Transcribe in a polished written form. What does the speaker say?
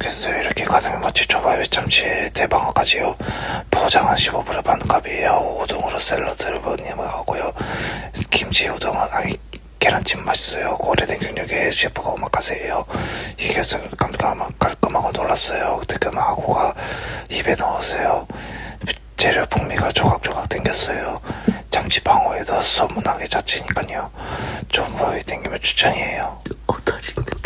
모르겠어요. 이렇게 가성비 맛집 초밥에 참치 대방어까지요. 포장은 15불에 반값이에요. 우동으로 샐러드를 하고요. 김치 우동은 계란찜 맛있어요. 오래된 경력의 셰프가 오마카세예요. 이게 깔끔하고 놀랐어요. 뜨끔하고가 입에 넣으세요. 재료 풍미가 조각조각 땡겼어요. 참치 방어에도 소문나게 자체니까요. 초밥이 땡기면 추천이에요. 다리